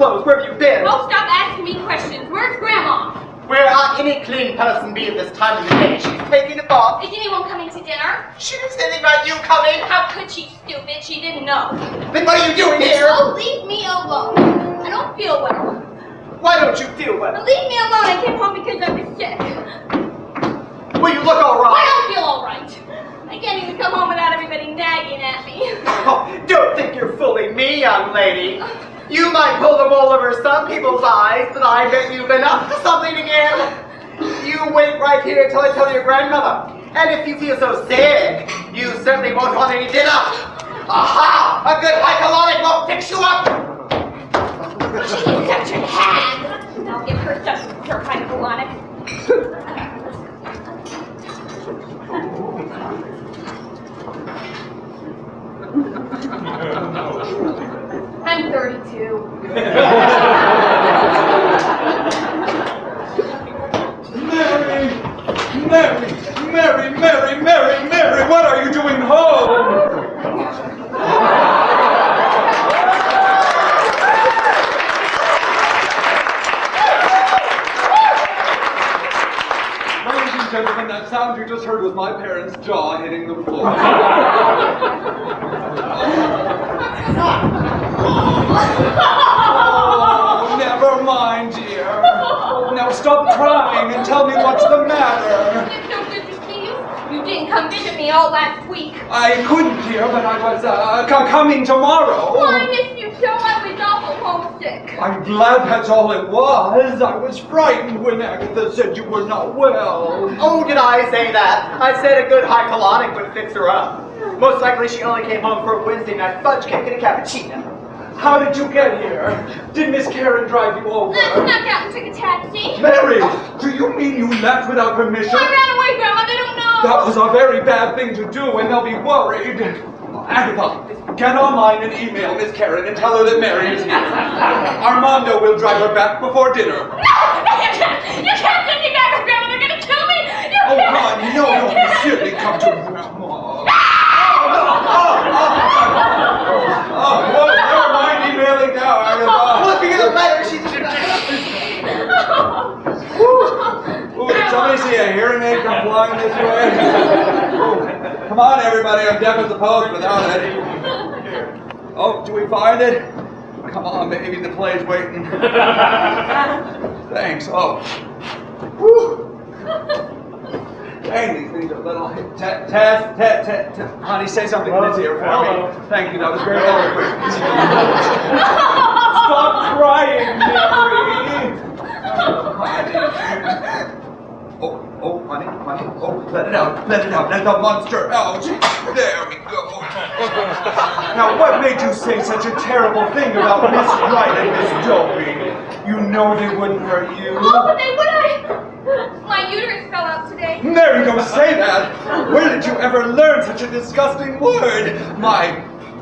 clothes? Where have you been? Oh, stop asking me questions. Where's Grandma? Where any clean person be at this time of the day? She's taking a bath. Is anyone coming to dinner? She didn't say anything about you coming. How could she, stupid? She didn't know. Then what are you doing here? Oh, leave me alone. I don't feel well. Why don't you feel well? Leave me alone. I came home because I was sick. Well, you look all I right. don't feel all right. I can't even come home without everybody nagging at me. Oh, don't think you're fooling me, young lady. You might pull the wool over some people's eyes, but I bet you've been up to something again. You wait right here till I tell your grandmother. And if you feel so sick, you certainly won't want any dinner. Aha! A good hycolonic will fix you up! She's such a hag. I'll give her such her kind of colonic. I'm 32. Mary, what are you doing home? Ladies and gentlemen, that sound you just heard was my parents' jaw hitting the floor. Oh, never mind, dear. Now stop crying and tell me what's the matter. It's so good to see you. You didn't come visit me all last week. I couldn't, dear, but I was coming tomorrow. Well, I missed you so. I was awful homesick. I'm glad that's all it was. I was frightened when Agatha said you were not well. Oh, did I say that? I said a good hycolonic would fix her up. Most likely she only came home for a Wednesday night fudge cake and a cappuccino. How did you get here? Did Miss Karen drive you over? I snuck out and took a taxi. Mary, do you mean you left without permission? I ran away, Grandma. They don't know. That was a very bad thing to do, and they'll be worried. Agatha, get online and email Miss Karen and tell her that Mary is here. Armando will drive her back before dinner. No, you can't. You can't send me back, Grandma. They're gonna kill me. You Oh, can't. honey, no, seriously, come to Grandma. Oh, never mind emailing now, Agatha. Look at the letter she's Ooh, did somebody see a hearing aid come flying this way? Ooh, come on, everybody, I'm deaf as a post without it. Oh, do we find it? Come on, baby, the play's waiting. Thanks. Oh. Whew. Dang, these things are little. Test. Honey, say something in his ear for me. Thank you, that was very eloquent. Stop crying, Mary. Oh, honey. Oh, let it out. Let the monster out. There we go. Now, what made you say such a terrible thing about Miss Wright and Miss Dopey? You know they wouldn't hurt you. Oh, but they would. My uterus fell out today. Mary, don't say that! Where did you ever learn such a disgusting word? My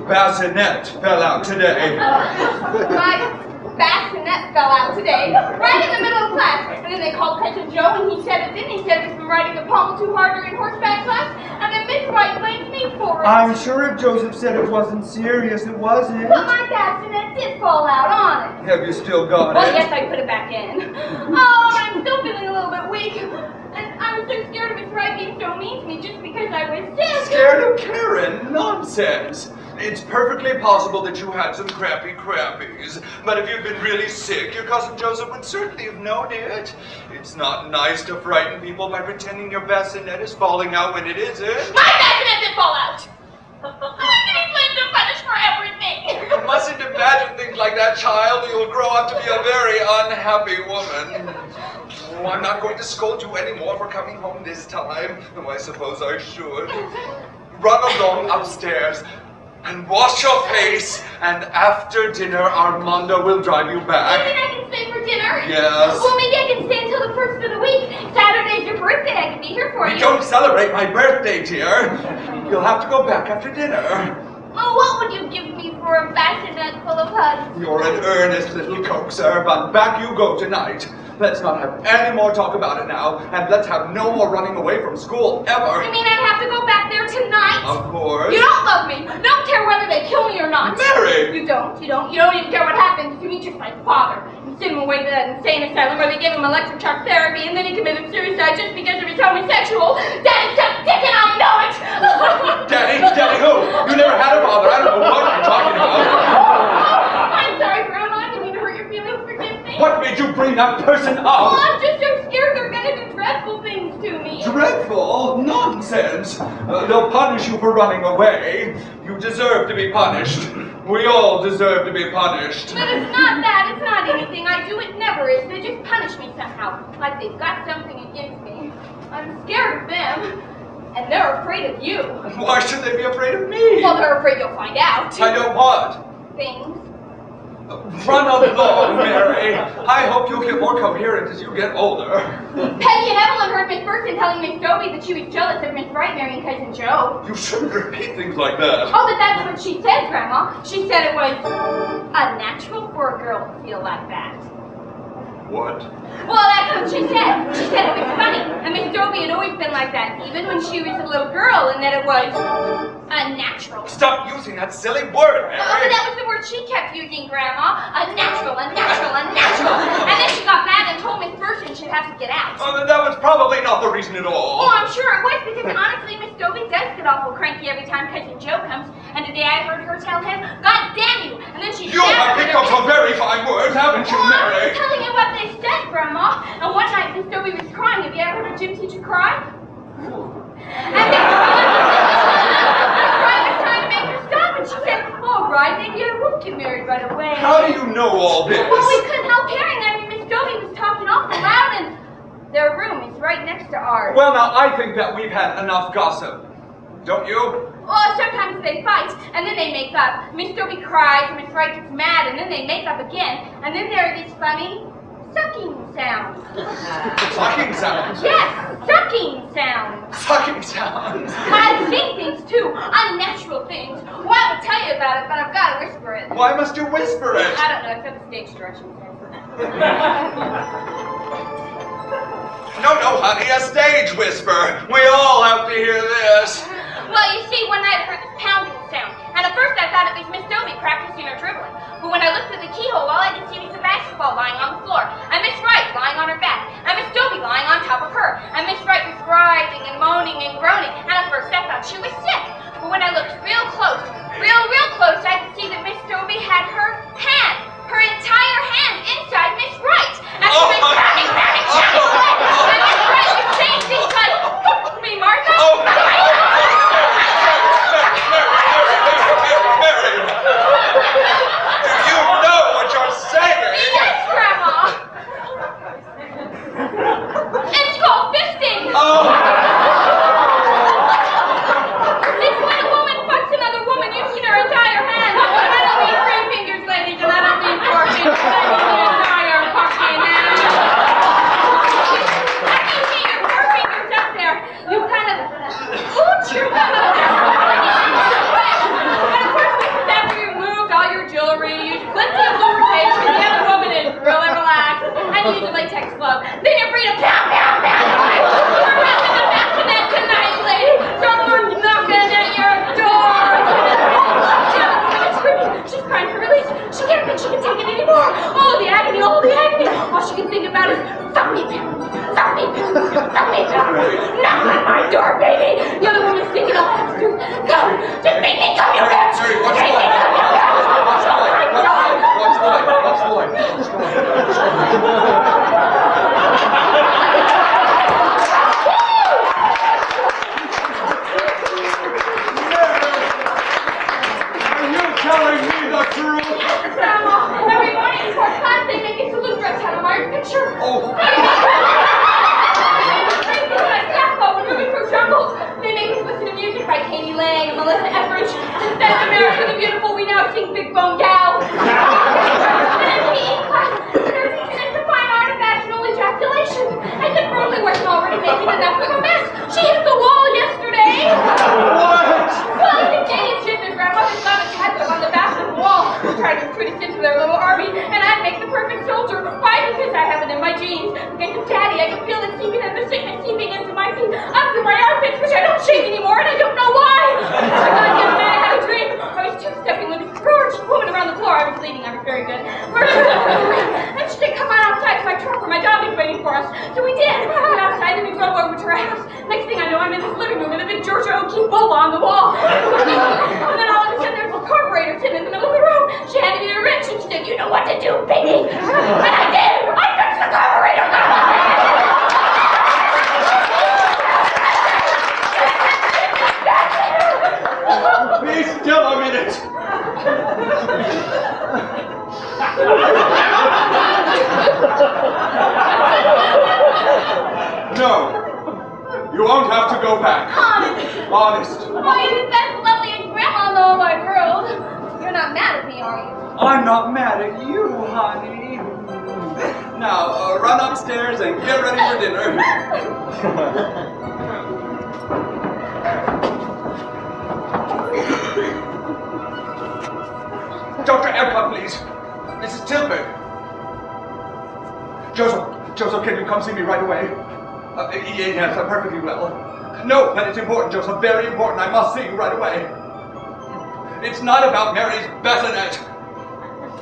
bassinet fell out today. My bassinet fell out today, right in the middle of class. And then they called Cousin Joe, and he said it didn't. He said it was from riding the pommel too hard during horseback class. And then Miss Wright blamed me for it. I'm sure if Joseph said it wasn't serious, it wasn't. But my bassinet did fall out on it. Have you still got Well, it? yes, I put it back in. Oh, but I'm still feeling a little bit weak. And I was so scared of Miss Wright being so mean to me just because I was sick. Scared of Karen? Nonsense. It's perfectly possible that you had some crappy crappies, but if you'd been really sick, your cousin Joseph would certainly have known it. It's not nice to frighten people by pretending your bassinet is falling out when it isn't. My bassinet did fall out. I'm getting blamed and punished for everything. You mustn't imagine things like that, child. You'll grow up to be a very unhappy woman. Oh, I'm not going to scold you anymore for coming home this time, though I suppose I should. Run along upstairs and wash your face, and after dinner, Armando will drive you You back. think I can stay for dinner? Yes. Well, maybe I can stay until the first of the week. Saturday's your birthday. I can be here for We you. don't celebrate my birthday, dear. You'll have to go back after dinner. Oh, what would you give me for a bassinet full of hugs? You're an earnest little coaxer, but back you go tonight. let's not have any more talk about it now, and let's have no more running away from school ever. You mean I'd have to go back there tonight? Of course. You don't love me. Don't care whether they kill me or not. Mary! You don't even care what happens to me, just like father. You send him away to that insane asylum where they give him electric shock therapy and then he committed suicide just because of his homosexual. Daddy sucked dick and I know it! Daddy who? You never had a father. I don't know what you're talking about. I'm sorry, Grandma. I didn't mean to hurt your feelings. Forgive me. What made you bring that person Oh, up? I'm just so scared they're gonna do dreadful things to me. Dreadful nonsense. They'll punish you for running away. You deserve to be punished. We all deserve to be punished. But it's not that. It's not anything I do. It never is. They just punish me somehow. Like they've got something against me. I'm scared of them. And they're afraid of you. Why should they be afraid of me? Well, they're afraid you'll find out. I know what. Things. Run along, Mary. I hope you'll get more coherent as you get older. Peggy and Evelyn heard Miss Burton telling Miss Dobie that she was jealous of Miss Bright marrying Cousin Joe. You shouldn't repeat things like that. Oh, but that's what she said, Grandma. She said it was unnatural for a girl to feel like that. What? Well, that's what she said. She said it was funny. And Miss Dobie had always been like that, even when she was a little girl, and that it was unnatural. Stop using that silly word, Mary. Oh, but that was the word she kept using, Grandma. Unnatural. And then she got mad and told Miss Burton she'd have to get out. Oh, then that was probably not the reason at all. Oh, I'm sure it was, because honestly, Miss Dobie does get awful cranky every time Cousin Joe comes. And today I heard her tell him, "God damn you!" And then she You have picked up some very fine words, haven't you, Oh, I'm Mary? just telling you what they said, Grandma. And one night Miss Dobie was crying. Have you ever heard a gym teacher cry? And Miss Bright was trying to make her stop, and she said, "All right, maybe I won't get married right away." How do you know all this? Well, we couldn't help hearing that. I mean, Miss Dobie was talking awful loud, and their room is right next to ours. Well, now, I think that we've had enough gossip. Don't you? Well, sometimes they fight, and then they make up. Miss Dobie cries, and Miss Bright gets mad, and then they make up again. And then there are these funny sucking sounds. Sucking sounds. Yes, sucking sounds. Sucking sounds. I've seen things too, unnatural things. Well, I will tell you about it, but I've got to whisper it. Why must you whisper it? I don't know, it's got the stage directions. No, honey, a stage whisper. We all have to hear this. Well, you see, one night I heard this pounding sound, and at first I thought it was Miss Dobie practicing her dribbling. But when I looked through the keyhole, all I could see was a basketball lying on the floor, and Miss Wright lying on her back, and Miss Dobie lying on top of her, and Miss Wright was writhing and moaning and groaning, and at first I thought she was sick. But when I looked real close, I could see that Miss Dobie had her entire hand inside Miss Wright, and she was pounding away, and Miss Wright was saying things like, "Help me, Martha!" Mary! Do you know what you're saying? Yes, Grandma! It's called fisting! Oh! It's when a woman fucks another woman using her entire hand! And I don't mean 3 fingers, ladies, and I don't mean 4 fingers, I mean the entire fucking hand! After you get your 4 fingers up there, you kind of pooch your thumb up there. And of course, after you moved all your jewelry, you use plenty of lubrication, the other woman is really relaxed, and you use a latex glove. Then you're free to pound, pound, pound, pound. You're for us. So we did. We went outside and we drove over to her house. Next thing I know, I'm in this living room with a big Georgia O'Keeffe bowl on the wall. And then all of a sudden, there's a carburetor sitting in the middle of the room. She handed me a wrench and she said, "You know what to do, Piggy." And I did. I fixed the carburetor. Be still a minute. No. You won't have to go back. Honest. Oh, you're the best, loveliest grandma in the whole wide world. You're not mad at me, are you? I'm not mad at you, honey. Now, run upstairs and get ready for dinner. Dr. Epcot, please. Mrs. Tilford. Joseph, can you come see me right away? Yes, I'm perfectly well. No, but it's important, Joseph, very important. I must see you right away. It's not about Mary's bassinet.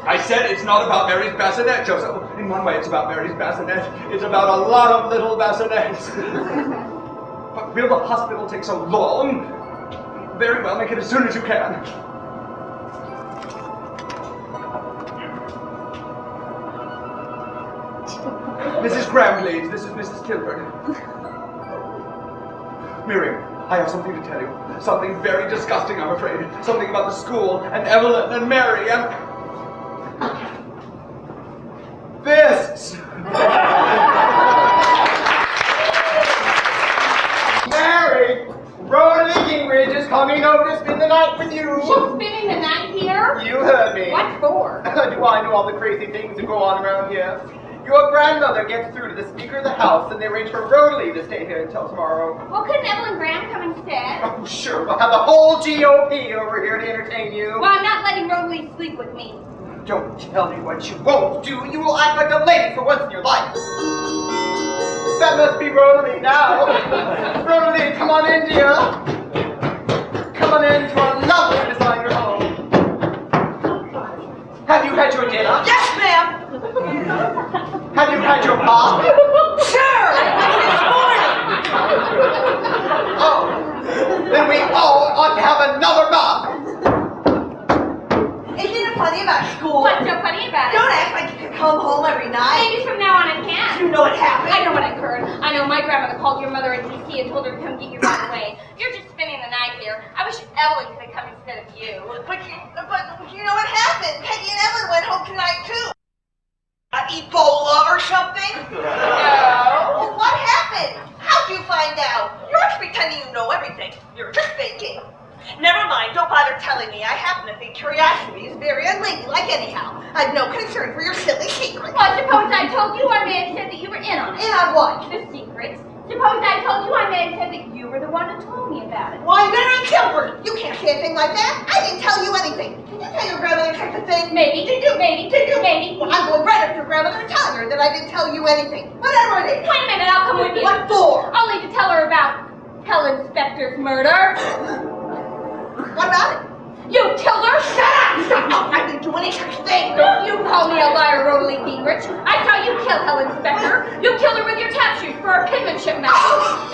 I said it's not about Mary's bassinet, Joseph. In one way, it's about Mary's bassinet. It's about a lot of little bassinets. But will the hospital take so long? Very well, make it as soon as you can. Mrs. Graham, please. This is Mrs. Tilford. Miriam, I have something to tell you. Something very disgusting, I'm afraid. Something about the school, and Evelyn, and Mary, and... fists! Mary, Rhoda Gingrich is coming over to spend the night with you. She's spending the night here? You heard me. What for? Do I know all the crazy things that go on around here? Your grandmother gets through to the Speaker of the House, and they arrange for Rhoda to stay here until tomorrow. Well, couldn't Evelyn Graham come instead? Oh, sure. We'll have the whole GOP over here to entertain you. Well, I'm not letting Rosalie sleep with me. Don't tell me what you won't do. You will act like a lady for once in your life. That must be Rosalie now. Rosalie, come on in, dear. Come on in to our lovely designer home. Have you had your dinner? Yes, ma'am. Have you had your bath? Sure. This morning. Oh, then we all ought to have another bath. Isn't it funny about school? What's so funny about it? Don't act like you can come home every night. Maybe from now on I can. You know what happened? I know what occurred. I know my grandmother called your mother in D.C. and told her to come get you right away. You're just spending the night here. I wish Evelyn could have come instead of you. But you know what happened? Peggy and Evelyn went home tonight too. Ebola or something? No. Well, what happened? How'd you find out? You're always pretending you know everything. You're just faking. Never mind, don't bother telling me. I happen to think curiosity is very unladylike anyhow. I've no concern for your silly secret. Well, suppose I told you one man said that you were in on it. In on what? The secret. Suppose I told you one man said that you were the one who told me about it. Why, Mary Tilford, you can't say a thing like that. I didn't tell you anything. Did you tell your grandmother such a thing? Maybe. Did you? Maybe. Did you? Maybe. Well, I'm going right up to your grandmother and telling her that I didn't tell you anything. Whatever it is. Wait a minute, I'll come with you. What for? Only to tell her about Helen Specter's murder. What about it? You killed her? Shut up! Stop! No, I didn't do any such thing. Don't you call me a liar, Rosalie Gingrich. I saw you kill Helen Specter. You killed her with your tap shoes for a penmanship match.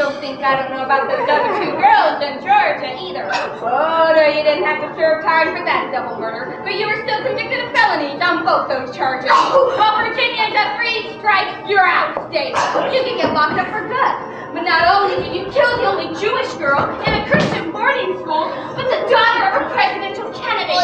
Don't think I don't know about those other two girls in Georgia either. Oh, no, you didn't have to serve time for that double murder. But you were still convicted of felonies on both those charges. While Virginia's a free strike, you're out of state. You can get locked up for good. But not only did you kill the only Jewish girl in a Christian boarding school, but the daughter of a presidential candidate.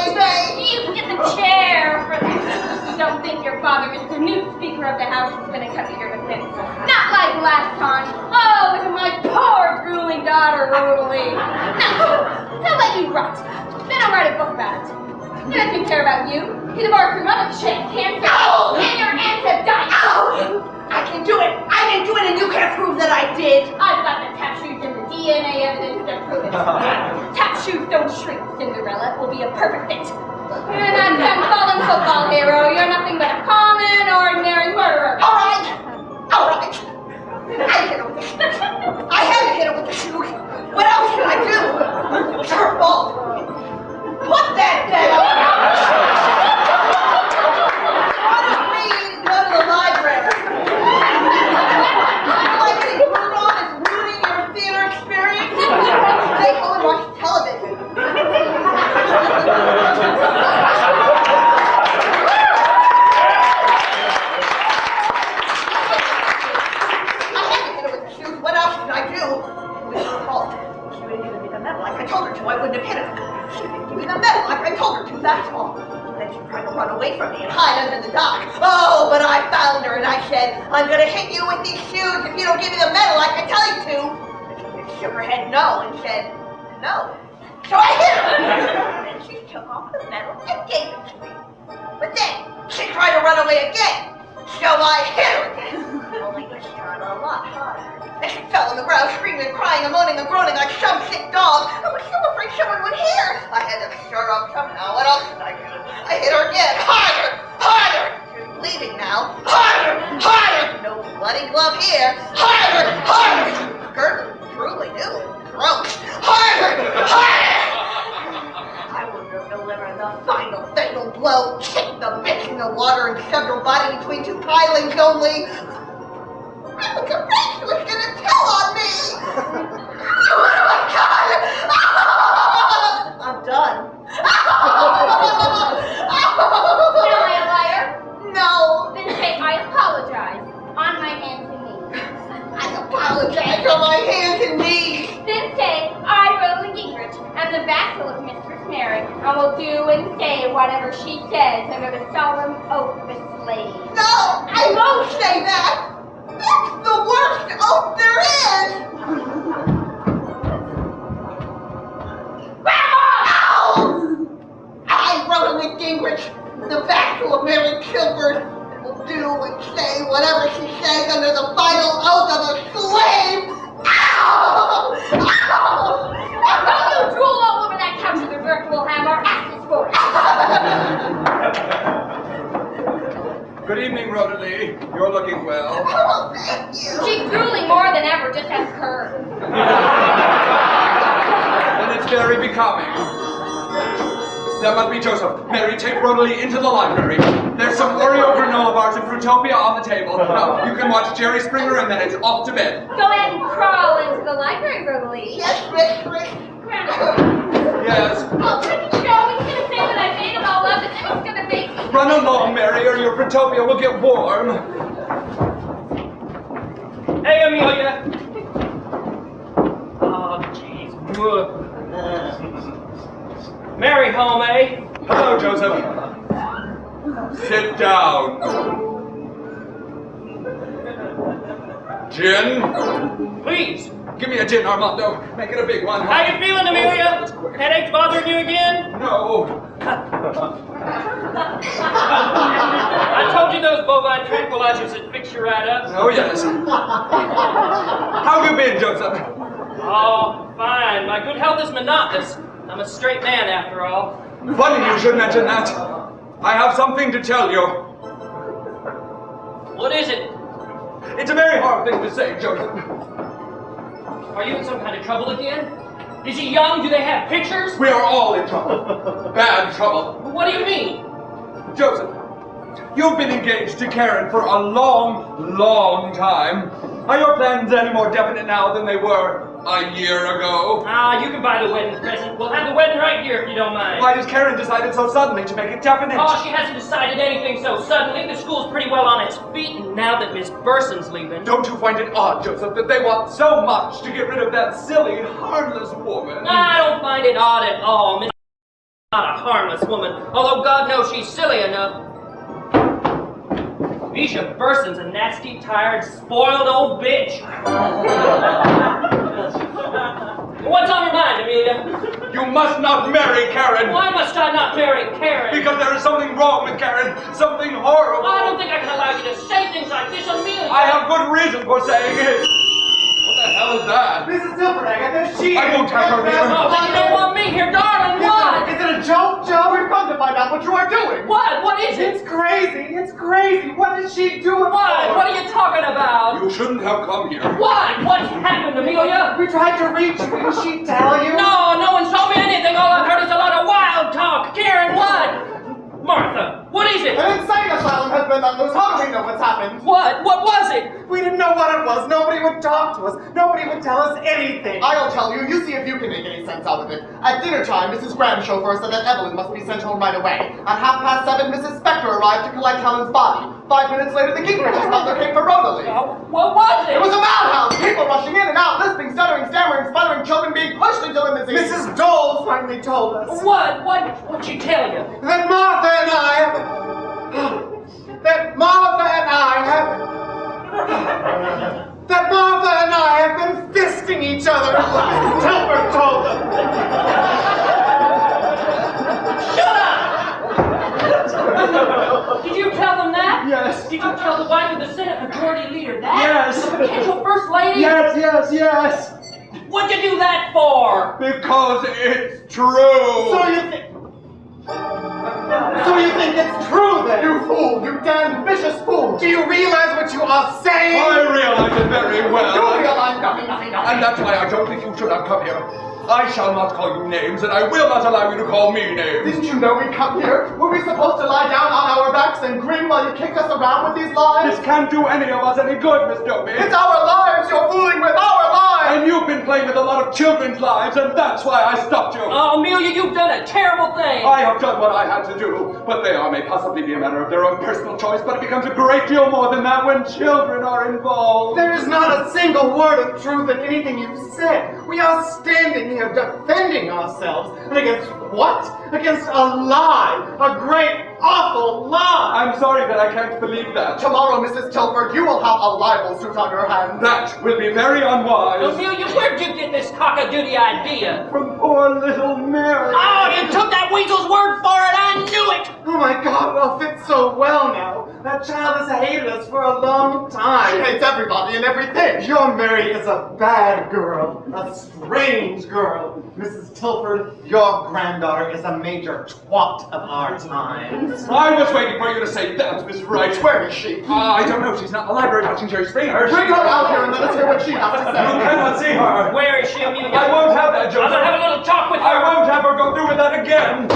You get the chair for that. Don't think your father, Mr. New Speaker of the House, is going to come to your defense. Not like last time. Oh, look at my poor drooling daughter, Rosalie. No, he'll let you rot. Then I'll write a book about it. He doesn't care about you. He divorced your mother, she had cancer. No! And your aunt have died. No! I can do it! I didn't do it and you can't prove that I did! I've got the tap shoes and the DNA evidence to prove it. Tap shoes don't shrink, Cinderella. It will be a perfect fit. You're not some fallen football hero. You're nothing but a common, ordinary murderer. All right! I hit her with the shoes. I had to hit her with the shoes. What else can I do? It was her fault. Put that down! What if we go to the library? I told her to, I wouldn't have hit her. She didn't give me the medal like I told her to, that's all. Then she tried to run away from me and hide under the dock. Oh, but I found her and I said, I'm gonna hit you with these shoes if you don't give me the medal like I tell you to. And she shook her head no and said, no. So I hit her. And then she took off the medal and gave it to me. But then she tried to run away again. So I hit her again. Only this time a lot harder. And she fell on the ground screaming and crying and moaning and groaning like some sick dog. I was so afraid someone would hear. I had to stir her up somehow. What else could I do? I hit her again. Harder! Harder! She's bleeding now. Harder! Harder! No bloody glove here. Harder! Harder! Gurgling truly new and gross. Harder! Harder! I would have delivered the final fatal blow, kicked the bitch in the water and shoved her body between two pilings only. I was afraid she was gonna tell on me! What have I done? I'm done. Am I a liar? No, Then say I apologize on my hands and knees. I apologize on my hands and knees. Then say I, Roland Gingrich, am the vassal of Mistress Mary, and will do and say whatever she says under the solemn oath of a slave. No, I won't say that. That's the worst oath there is. Ow! I, Roland Gingrich, the vassal of Mary Chilford, will do and say whatever she says under the final oath of a slave. Ow! Ow! Don't you drool all over that couch with the dirt, we'll have our asses for it. Good evening, Rodalie. You're looking well. Oh, thank you. She's drooling more than ever, just as her. And it's very becoming. That must be Joseph. Mary, take Rodalie into the library. There's some Oreo granola bars and Fruitopia on the table. Now, you can watch Jerry Springer and then it's off to bed. Go ahead and crawl into the library, Rosalie. Yes, Mistress. Yes. Oh, pretty Joe, he's gonna say that I made it all up, and then he's gonna make... Run along, Mary, or your Fruitopia will get warm. Hey, Amelia. Oh, jeez. Mary home, eh? Hello, Joseph. Sit down. Gin? Please. Give me a gin, Armando. Make it a big one. How you feeling, Amelia? Headaches bothering you again? No. I told you those bovine tranquilizers would fix you right up. Oh, yes. How have you been, Joseph? Oh, fine. My good health is monotonous. I'm a straight man, after all. Funny you should mention that. I have something to tell you. What is it? It's a very hard thing to say, Joseph. Are you in some kind of trouble again? Is he young? Do they have pictures? We are all in trouble. Bad trouble. What do you mean? Joseph, you've been engaged to Karen for a long, long time. Are your plans any more definite now than they were a year ago? Ah, you can buy the wedding present. We'll have the wedding right here if you don't mind. Why has Karen decided so suddenly to make it definite? Oh, she hasn't decided anything so suddenly. The school's pretty well on its feet, and now that Miss Burson's leaving... Don't you find it odd, Joseph, that they want so much to get rid of that silly, harmless woman? I don't find it odd at all. Miss not a harmless woman, although God knows she's silly enough. Misha Burson's a nasty, tired, spoiled old bitch. What's on your mind, Amelia? You must not marry Karen! Why must I not marry Karen? Because there is something wrong with Karen, something horrible. I don't think I can allow you to say things like this, Amelia. I have good reason for saying it. What the hell is that? Mrs. Silveregg, there's she. I won't have her here. Oh, but you don't want me here, darling. What? Is it a joke, Joe? We've come to find out what you are doing. What? What is it? It's crazy. It's crazy. What is she doing? What? What are you talking about? You shouldn't have come here. What? What's happened, Amelia? We tried to reach you. Didn't she tell you? No, no one told me anything. All I've heard is a lot of wild talk. Karen, what? Martha, what is it? An insane asylum has been on loose. How do we know what's happened? What? What was it? We didn't know what it was. Nobody would talk to us. Nobody would tell us anything. I'll tell you. You see if you can make any sense out of it. At dinner time, Mrs. Graham's chauffeur said that Evelyn must be sent home right away. At 7:30, Mrs. Spector arrived to collect Helen's body. 5 minutes later, the Gingrich's butler came for Rodalie. What was it? It was a madhouse. People rushing in and out, lisping, stuttering, stammering, sputtering, children being be pushed into limousine. Mrs. Dole finally told us. What'd she tell you? That Martha and I have... That Martha and I have been fisting each other. Tilford told them. Shut up! Did you tell them that? Yes. Did you tell the wife of the Senate Majority Leader that? Yes. The potential First Lady? Yes. What'd you do that for? Because it's true. So you think it's true then? You fool! You damn vicious fool! Do you realize what you are saying? I realize it very well. You realize nothing. And that's why I don't think you should have come here. I shall not call you names, and I will not allow you to call me names. Didn't you know we'd come here? Were we supposed to lie down on our backs and grin while you kick us around with these lies? This can't do any of us any good, Miss Dobie. It's our lives you're fooling with, our lives! And you've been playing with a lot of children's lives, and that's why I stopped you. Oh, Amelia, you've done a terrible thing. I have done what I had to do, but they may possibly be a matter of their own personal choice, but it becomes a great deal more than that when children are involved. There is not a single word of truth in anything you've said. We are standing here defending ourselves. And against what? Against a lie. A great, awful lie. I'm sorry that I can't believe that. Tomorrow, Mrs. Tilford, you will have a libel suit on your hands. That will be very unwise. Amelia, where'd you get this cock-a-doodle idea? From poor little Mary. Oh, you took that weasel's word for it! I knew it! Oh my God, it all fits so well now. That child has hated us for a long time. She hates everybody and everything. Your Mary is a bad girl. A strange girl. Mrs. Tilford, your granddaughter is a major twat of our times. I was waiting for you to say that, Miss Wright. Where is she? I don't know. She's not in the library watching Jerry Springer. Bring her out here and let us hear what she has to You say. cannot see her. Where is she, Amelia? I won't have that, Joseph. I'm gonna have a little talk with her. I won't have her go through with that again.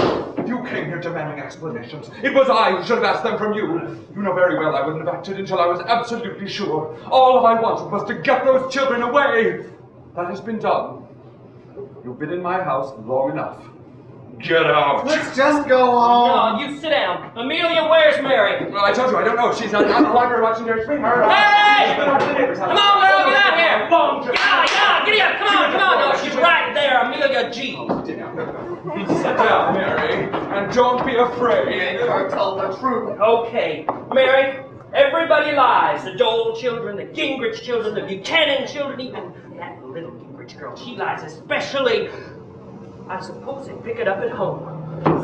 You came here demanding explanations. It was I who should have asked them from you. You know very well I wouldn't have acted until I was absolutely sure. All I wanted was to get those children away. That has been done. You've been in my house long enough. Get out. Let's just go home. No, you sit down. Amelia, where's Mary? Well, I told you, I don't know. She's not in the library watching Jerry Springer. Hey! She's been watching the neighbors' house. Come on, girl, get out here! Long Jerry. Yeah, giddy up! Come on! No, she's right there, Amelia G. Sit down, Mary, and don't be afraid. Make her tell the truth. Okay, Mary, everybody lies. The Dole children, the Gingrich children, the Buchanan children, even that little Gingrich girl, she lies especially. I suppose they pick it up at home.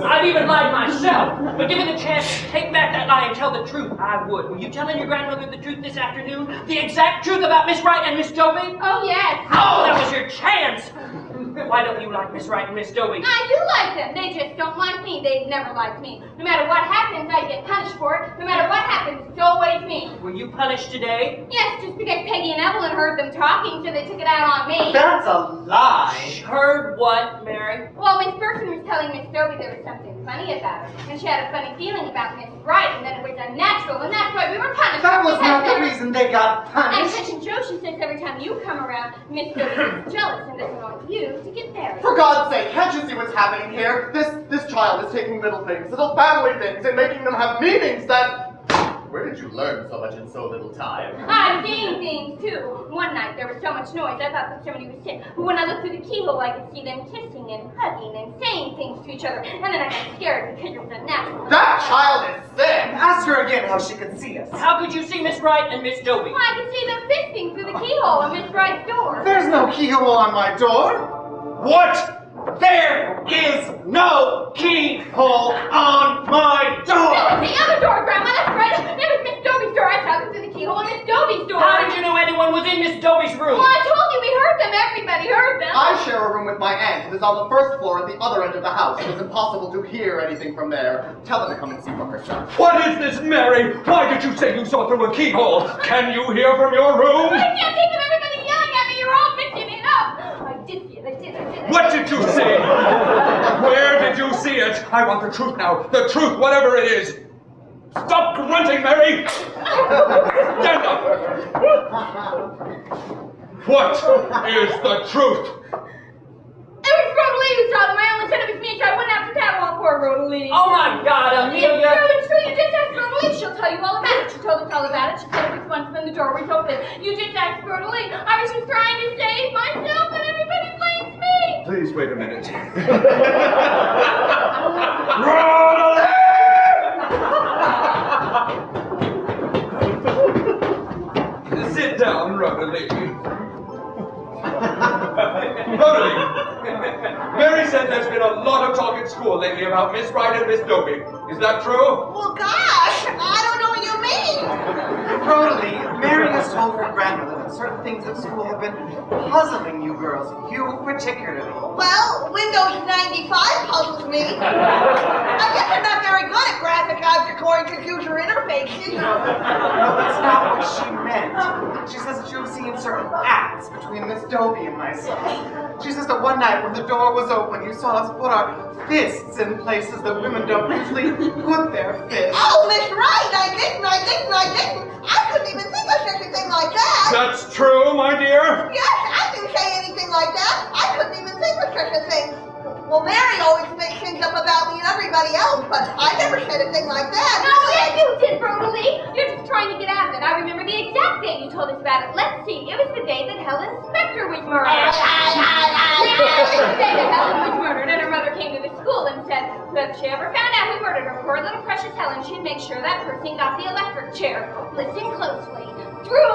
I've even lied myself, but given the chance to take back that lie and tell the truth, I would. Were you telling your grandmother the truth this afternoon? The exact truth about Miss Wright and Miss Dobie? Oh, yes. Oh, that was your chance! Why don't you like Miss Wright and Miss Dobie? I do like them. They just don't like me. They've never liked me. No matter what happens, I get punished for it. No matter what happens, it's always me. Were you punished today? Yes, just because Peggy and Evelyn heard them talking, so they took it out on me. That's a lie. Heard what, Mary? Well, Miss Burton was telling Miss Dobie there was something funny about her, and she had a funny feeling about Miss Wright, and that it was unnatural, and that's why we were punished. That was not the Because reason they got And punished. Cousin Joe, she says every time you come around, Miss Dobie is jealous and doesn't want you to get married. For God's sake, can't you see what's happening here? This child is taking little things, little family things, and making them have meanings that... Where did you learn so much in so little time? I'm seeing things too. One night there was so much noise I thought that somebody was sick. But when I looked through the keyhole, I could see them kissing and hugging and saying things to each other. And then I got scared because it was unnatural. That child is sick! Ask her again how she could see us. How could you see Miss Wright and Miss Dobie? Well, I could see them fisting through the keyhole in Miss Wright's door. There's no keyhole on my door. What? There is no keyhole on my It door! was the other door, Grandma. That's right. It was Miss Dobie's door. I saw them through the keyhole in Miss Dobie's door. How did you know anyone was in Miss Dobie's room? Well, I told you we heard them. Everybody heard them. I share a room with my aunt. It is on the first floor at the other end of the house. It was impossible to hear anything from there. Tell her to come and see for herself. What is this, Mary? Why did you say you saw through a keyhole? Can you hear from your room? I can't think of everybody yelling at me. You're all mixing it up. I did see it. I did. What did you see? Where did you see it? I want the truth now. The truth, whatever it is. Stop grunting, Mary! Stand up! What is the truth? It was Rosalie who saw them. I only said it was me so I wouldn't have to tattle on poor Rosalie. Oh my God, Amelia! It's true. You just ask Rosalie. She'll tell you all about it. She told us all about it. She said it was once when the door was open. You just ask Rosalie. I was just trying to save myself and everybody blames me. Please wait a minute. Sit down, Rodalie. Rodalie, Mary said there's been a lot of talk at school lately about Miss Wright and Miss Dobie. Is that true? Well, gosh, I don't know what you mean. Rodalie, Mary has told her grandmother that certain things at school have been puzzling you girls, you particularly. Well, Windows 95 puzzles me. I guess I'm not very good at graphic object-oriented user interfaces. No, that's not what she meant. She says that you have seen certain acts between Miss Dobie and myself. She says that one night when the door was open, you saw us put our fists in places that women don't usually put their fists. Oh, Miss Wright, I didn't. I couldn't even think of such a thing like that. That's true, my dear. Yes, I didn't say anything like that. I couldn't even think of such a thing. Well, Mary always makes things up about me and everybody else, but I never said a thing like that. No, yes, you did, Rodalie. You're just trying to get out of it. I remember the exact day you told us about it. Let's see. It was the day that Helen Specter was murdered. Yes, it was the day that Helen was murdered, and her mother came to the school and said that if she ever found out who murdered her poor little precious Helen, she'd make sure that person got the electric chair. Listen closely. Through